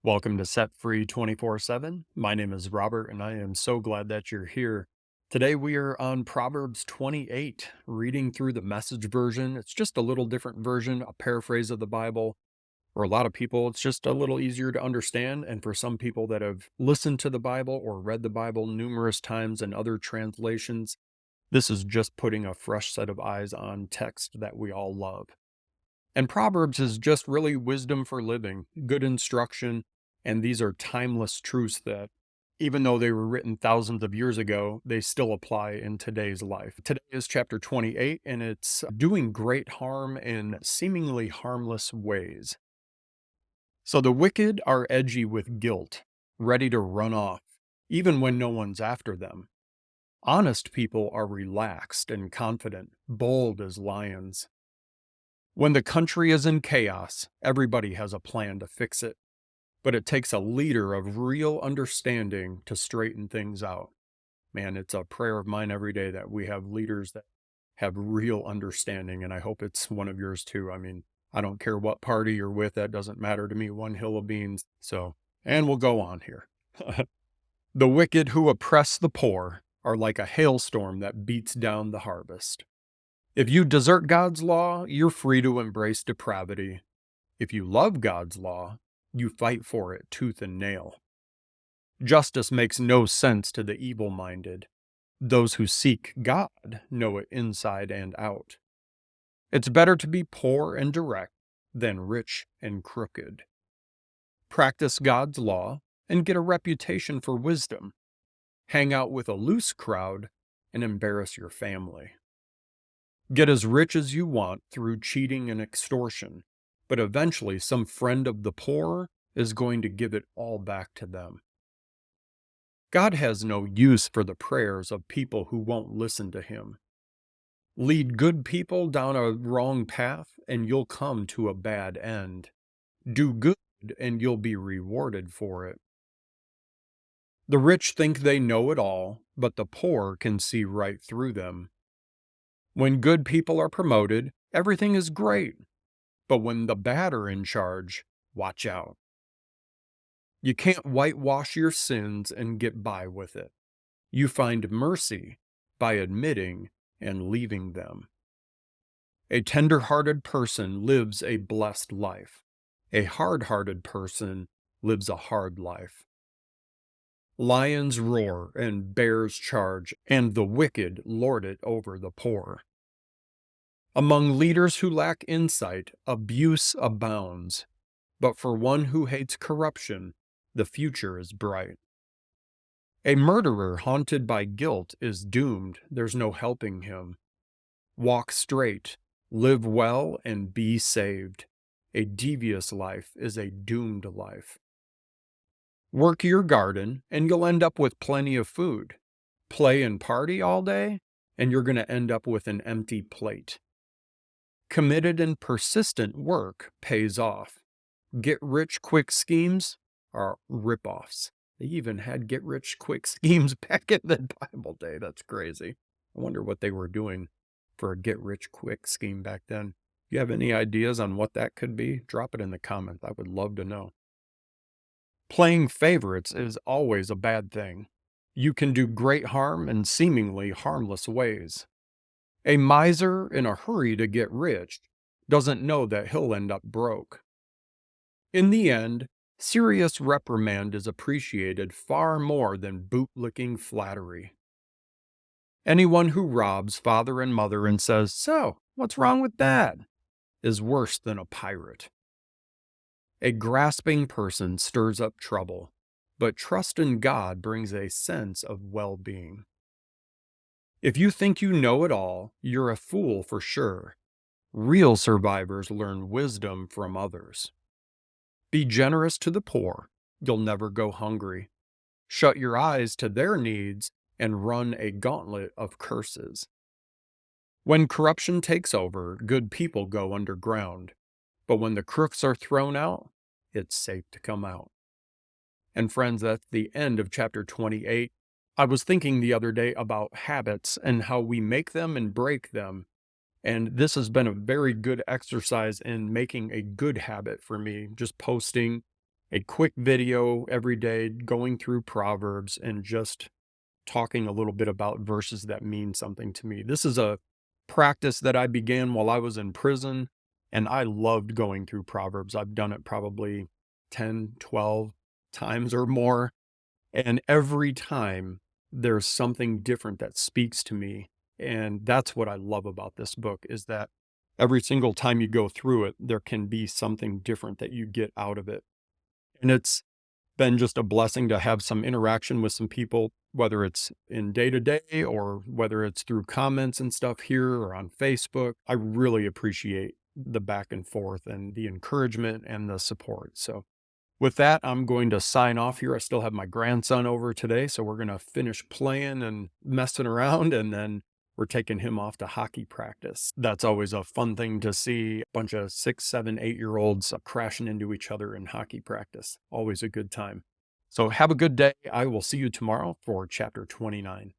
Welcome to Set Free 24/7. My name is Robert, and I am so glad that you're here. Today we are on Proverbs 28, reading through the Message version. It's just a little different version, a paraphrase of the Bible. For a lot of people, it's just a little easier to understand. And for some people that have listened to the Bible or read the Bible numerous times in other translations, this is just putting a fresh set of eyes on text that we all love. And Proverbs is just really wisdom for living, good instruction, and these are timeless truths that, even though they were written thousands of years ago, they still apply in today's life. Today is chapter 28, and it's doing great harm in seemingly harmless ways. So the wicked are edgy with guilt, ready to run off, even when no one's after them. Honest people are relaxed and confident, bold as lions. When the country is in chaos, everybody has a plan to fix it, but it takes a leader of real understanding to straighten things out. Man, it's a prayer of mine every day that we have leaders that have real understanding, and I hope it's one of yours too. I mean, I don't care what party you're with, that doesn't matter to me, one hill of beans. So, and we'll go on here. The wicked who oppress the poor are like a hailstorm that beats down the harvest. If you desert God's law, you're free to embrace depravity. If you love God's law, you fight for it tooth and nail. Justice makes no sense to the evil-minded. Those who seek God know it inside and out. It's better to be poor and direct than rich and crooked. Practice God's law and get a reputation for wisdom. Hang out with a loose crowd and embarrass your family. Get as rich as you want through cheating and extortion, but eventually some friend of the poor is going to give it all back to them. God has no use for the prayers of people who won't listen to him. Lead good people down a wrong path and you'll come to a bad end. Do good and you'll be rewarded for it. The rich think they know it all, but the poor can see right through them. When good people are promoted, everything is great. But when the bad are in charge, watch out. You can't whitewash your sins and get by with it. You find mercy by admitting and leaving them. A tender-hearted person lives a blessed life. A hard-hearted person lives a hard life. Lions roar and bears charge, and the wicked lord it over the poor. Among leaders who lack insight, abuse abounds, but for one who hates corruption, the future is bright. A murderer haunted by guilt is doomed, there's no helping him. Walk straight, live well, and be saved. A devious life is a doomed life. Work your garden, and you'll end up with plenty of food. Play and party all day, and you're going to end up with an empty plate. Committed and persistent work pays off. Get-rich-quick schemes are rip-offs. They even had get-rich-quick schemes back in the Bible day. That's crazy. I wonder what they were doing for a get-rich-quick scheme back then. If you have any ideas on what that could be, drop it in the comments. I would love to know. Playing favorites is always a bad thing. You can do great harm in seemingly harmless ways. A miser in a hurry to get rich doesn't know that he'll end up broke. In the end, serious reprimand is appreciated far more than bootlicking flattery. Anyone who robs father and mother and says, "So, what's wrong with that?" is worse than a pirate. A grasping person stirs up trouble, but trust in God brings a sense of well-being. If you think you know it all, you're a fool for sure. Real survivors learn wisdom from others. Be generous to the poor. You'll never go hungry. Shut your eyes to their needs and run a gauntlet of curses. When corruption takes over, good people go underground. But when the crooks are thrown out, it's safe to come out. And friends, that's the end of chapter 28. I was thinking the other day about habits and how we make them and break them. And this has been a very good exercise in making a good habit for me, just posting a quick video every day going through Proverbs and just talking a little bit about verses that mean something to me. This is a practice that I began while I was in prison, and I loved going through Proverbs. I've done it probably 10, 12 times or more. And every time there's something different that speaks to me. And that's what I love about this book is that every single time you go through it, there can be something different that you get out of it. And it's been just a blessing to have some interaction with some people, whether it's in day to day or whether it's through comments and stuff here or on Facebook. I really appreciate the back and forth and the encouragement and the support. So, with that, I'm going to sign off here. I still have my grandson over today, so we're going to finish playing and messing around, and then we're taking him off to hockey practice. That's always a fun thing to see a bunch of 6, 7, 8 year olds crashing into each other in hockey practice. Always a good time. So have a good day. I will see you tomorrow for chapter 29.